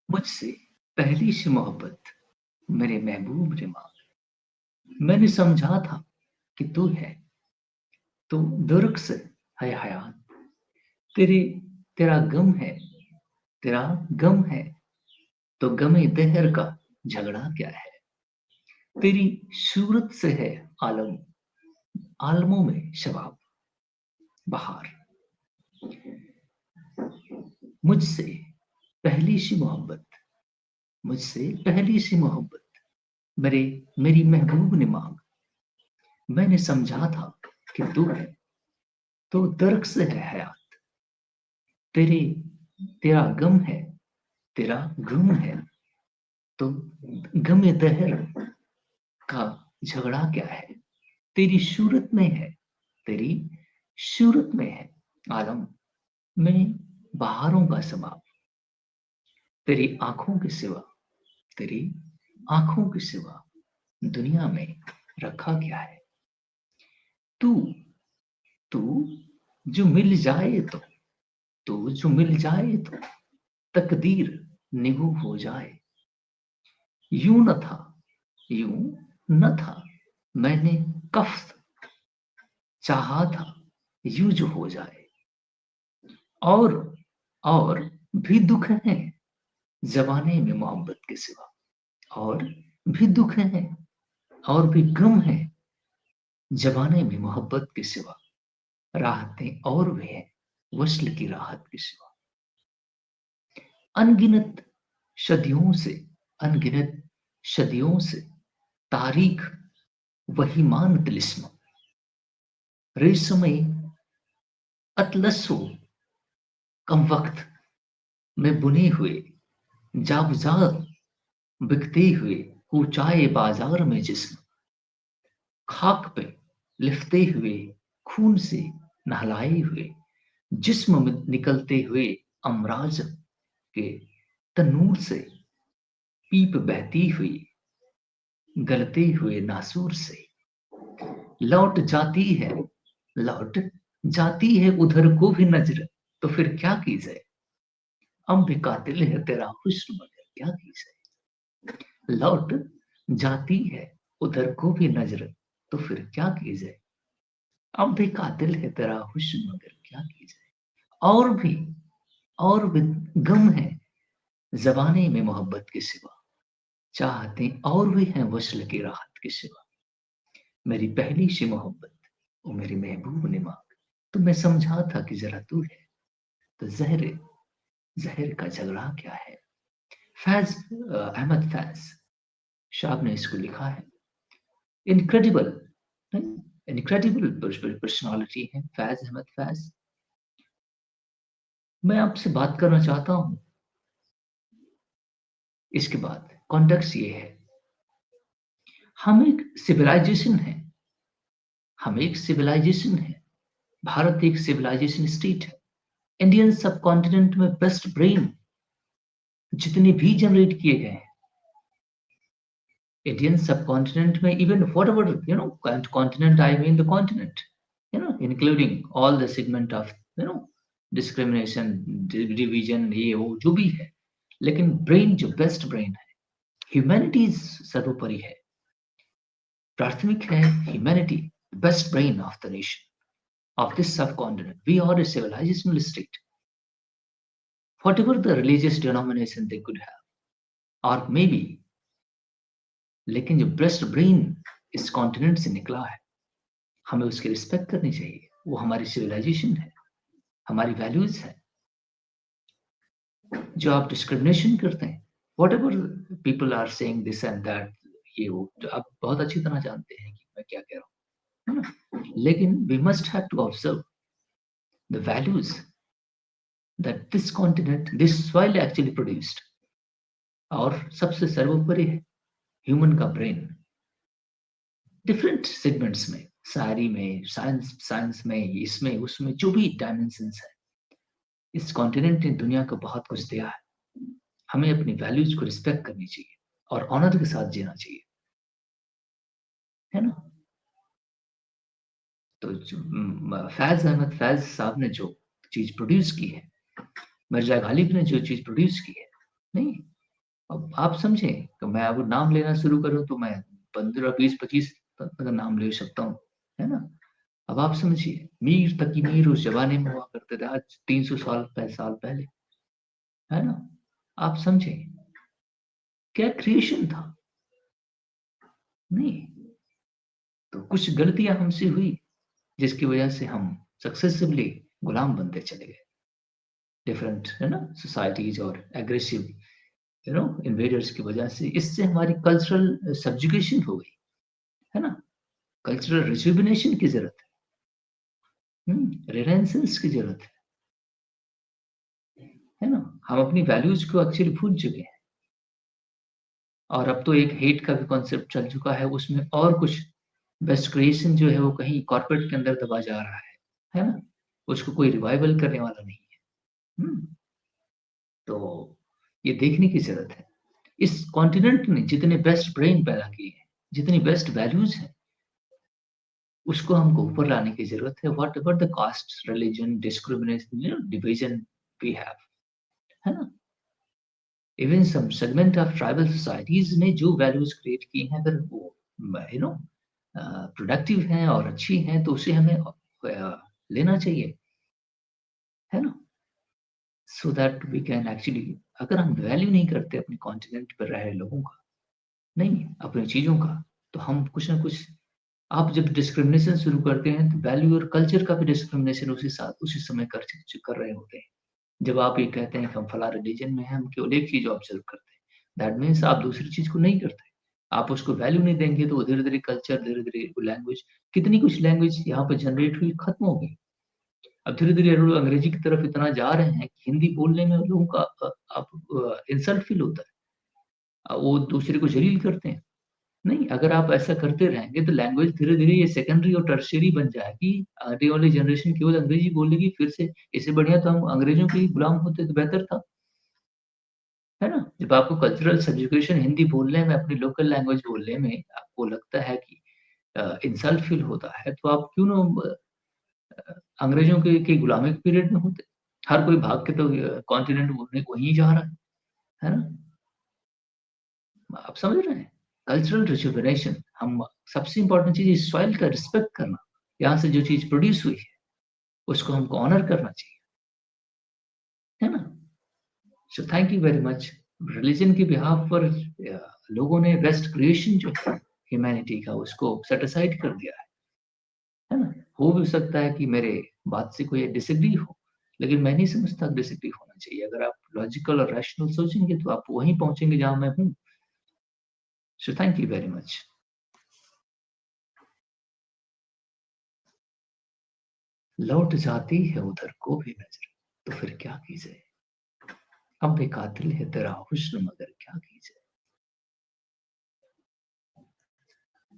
मुझसे पहली सी मोहब्बत मेरे महबूब ने मांगी। मैंने समझा था कि तू है तो दुर्ग से है हयात। तेरे तेरा गम है, तेरा गम है तो गमे दहर का झगड़ा क्या है। तेरी सूरत से है आलम, आलमों में शबाब बहार। मुझसे पहली सी मोहब्बत, मुझसे पहली सी मोहब्बत मेरे मेरी महबूब ने मांग। मैंने समझा था कि तू है तो दर्द से है हयात। तेरे तेरा गम है, तेरा गम है तो गमे दहर का झगड़ा क्या है। तेरी सूरत में है, तेरी सूरत में है आलम में बहारों का समाप। तेरी आंखों के सिवा, तेरी आंखों के सिवा दुनिया में रखा क्या है। तू तू जो मिल जाए तो, तू जो मिल जाए तो तकदीर निगू हो जाए। यूं न था, यूं न था, मैंने कफ चाहा था यूं जो हो जाए। और और भी दुख है जमाने में मोहब्बत के सिवा। और भी दुख है और भी गम है जमाने में मोहब्बत के सिवा। राहतें और भी हैं वस्ल की राहत के सिवा। अनगिनत सदियों से, अनगिनत सदियों से तारीख वही मान तिलिस्म। रेशमे अतलसो कम वक्त में बुने हुए जाबजाब बिकते हुए कूचाए बाजार में जिस्म। खाक पे लिपटे हुए खून से नहलाए हुए जिस्म में निकलते हुए अमराज के तनूर से पीप बहती हुई गलते हुए नासूर से। लौट जाती है, लौट जाती है उधर को भी नजर तो फिर क्या की जाए। अब भी कातिल है तेरा हुस्न मगर क्या की जाए। लौट जाती है उधर को भी नजर तो फिर क्या की जाए। अब भी कातिल है तेरा हुस्न मगर क्या की जाए। और भी गम है जबाने में मोहब्बत के सिवा। चाहते और भी हैं वस्ल की राहत के सिवा। मेरी पहली सी मोहब्बत वो मेरी महबूब ने मांग। तो मैं समझा था कि जरा तू है तो जहर जहर का झगड़ा क्या है। फैज अहमद फैज साहब ने इसको लिखा है। इनक्रेडिबल, इनक्रेडिबल पर्सनालिटी है फैज अहमद फैज। मैं आपसे बात करना चाहता हूं इसके बाद। कॉन्टेक्स्ट ये है, हम एक सिविलाइजेशन है, हम एक सिविलाइजेशन है। भारत एक सिविलाइजेशन स्टेट है। इंडियन सब कॉन्टिनेंट में बेस्ट ब्रेन जितने भी जनरेट किए गए हैं इंडियन सब कॉन्टिनेंट में, even what ever continent, I mean the continent, including all the segment of discrimination, division, ये वो जो भी है, लेकिन ब्रेन जो बेस्ट ब्रेन है, ह्यूमैनिटी सर्वोपरि है, प्राथमिक है humanity, best brain of the nation of this subcontinent. We are a civilisational state, whatever the religious denomination they could have, or maybe, लेकिन जो बेस्ट ब्रेन इस कॉन्टिनेंट से निकला है, हमें उसकी रिस्पेक्ट करनी चाहिए। वो हमारी सिविलाइजेशन है, हमारी वैल्यूज है। जो आप डिस्क्रिमिनेशन करते हैं, whatever people are saying this and that, ये वो, जो आप बहुत अच्छी तरह जानते हैं कि मैं क्या कह रहा हूँ, है ना। लेकिन we must have to observe the values that this continent, this soil actually produced. और सबसे सर्वोपरि है ह्यूमन का ब्रेन। डिफरेंट सेगमेंट्स में, शायरी में, साइंस साइंस में, इसमें उसमें जो भी डायमेंशंस है, इस कॉन्टिनेंट ने दुनिया को बहुत कुछ दिया है। हमें अपनी वैल्यूज को रिस्पेक्ट करनी चाहिए और ऑनर के साथ जीना चाहिए, है ना। तो फैज अहमद फैज साहब ने जो चीज प्रोड्यूस की है, मिर्जा गालिब ने जो चीज प्रोड्यूस की है, नहीं, अब आप समझे कि मैं अब नाम लेना शुरू करूं तो मैं 15 20 25 तक नाम ले सकता हूँ, है ना? अब आप समझिए, मीर तकी मीर उस जमाने में हुआ करते थे, आज 300 साल पहले, है ना? आप समझे, क्या क्रिएशन था? नहीं। तो कुछ गलतियां हमसे हुई जिसकी वजह से हम सक्सेसिवली गुलाम बनते चले गए, डिफरेंट, है ना, सोसाइटीज और एग्रेसिव, इन्वेडर्स की वजह से। इससे हमारी कल्चरल सब्जुगेशन हो गई, है ना? कल्चरल रिजुविनेशन की जरूरत है, रिनेंसेंस की जरूरत है ना? हम अपनी वैल्यूज को एक्चुअली भूल चुके हैं, और अब तो एक हेट का भी कॉन्सेप्ट चल चुका है, उसमें और कुछ बेस्ट क्रिएशन जो है वो कहीं कॉर्पोरेट के अंदर दबा जा रहा है ना? उसको कोई रिवाइवल करने वाला नहीं है। हम्म, तो ये देखने की जरूरत है। इस कॉन्टिनेंट ने जितने बेस्ट ब्रेन पैदा किए हैं, जितनी बेस्ट वैल्यूज हैं, उसको हमको ऊपर लाने की जरूरत है, whatever the caste, religion, discrimination, division we have, है ना? Even some segment of tribal societies ने जो वैल्यूज क्रिएट की हैं, अगर वो यू नो प्रोडक्टिव हैं और अच्छी हैं, तो उसे हमें लेना चाहिए, है ना? So that we can actually, अगर हम वैल्यू नहीं करते अपने कॉन्टिनेंट पर रह रहे लोगों का, नहीं अपनी चीजों का, तो हम कुछ ना कुछ, आप जब डिस्क्रिमिनेशन शुरू करते हैं तो वैल्यू और कल्चर का भी डिस्क्रिमिनेशन उसी साथ उसी समय कर रहे होते हैं। जब आप ये कहते हैं कि हम फला रिलीजन में हैं, हम केवल एक चीज ऑब्जर्व करते हैं, दैट मीन्स आप दूसरी चीज को नहीं करते। आप उसको वैल्यू नहीं देंगे तो धीरे धीरे कल्चर, धीरे धीरे लैंग्वेज, कितनी कुछ लैंग्वेज यहाँ पे जनरेट हुई, खत्म हो गई। अब धीरे धीरे लोग अंग्रेजी की तरफ इतना जा रहे हैं कि हिंदी बोलने में लोगों का आप इंसल्ट फील होता है, वो दूसरे को जलील करते हैं। नहीं, अगर आप ऐसा करते रहेंगे तो लैंग्वेज धीरे धीरे ये सेकेंडरी और टर्शियरी बन जाएगी। आने वाली जनरेशन केवल अंग्रेजी बोलेगी फिर से। इससे बढ़िया तो हम अंग्रेजों के ही गुलाम होते तो बेहतर था, है ना? जब आपको कल्चरल एजुकेशन हिंदी बोलने में, अपनी लोकल लैंग्वेज बोलने में आपको लगता है कि इंसल्ट फील होता है, तो आप क्यों ना अंग्रेजों के गुलामी के पीरियड में होते। हर कोई भाग के तो कॉन्टिनेंट वहीं जा रहा है ना? आप समझ रहे हैं? कल्चरल रिजुविनेशन, हम सबसे इंपॉर्टेंट चीज़ इस सॉइल का रिस्पेक्ट करना। यहाँ से जो चीज़ प्रोड्यूस हुई है, उसको हमको ऑनर करना चाहिए, है ना? So thank you very much. Religion के बिहाफ पर लोगों ने बेस्ट क्रिएशन जो है ह्यूमैनिटी का, उसको सेट असाइड कर दिया है ना? हो भी सकता है कि मेरे बात से कोई डिसएग्री हो, लेकिन मैं नहीं समझता डिसएग्री होना चाहिए। अगर आप लॉजिकल और रैशनल सोचेंगे तो आप वहीं पहुँचेंगे जहाँ मैं हूँ। So thank you very much. लौट जाती है उधर को भी नज़र, तो फिर क्या की जाए? अब भी कातिल है तेरा हुस्न, मगर क्या की जाए?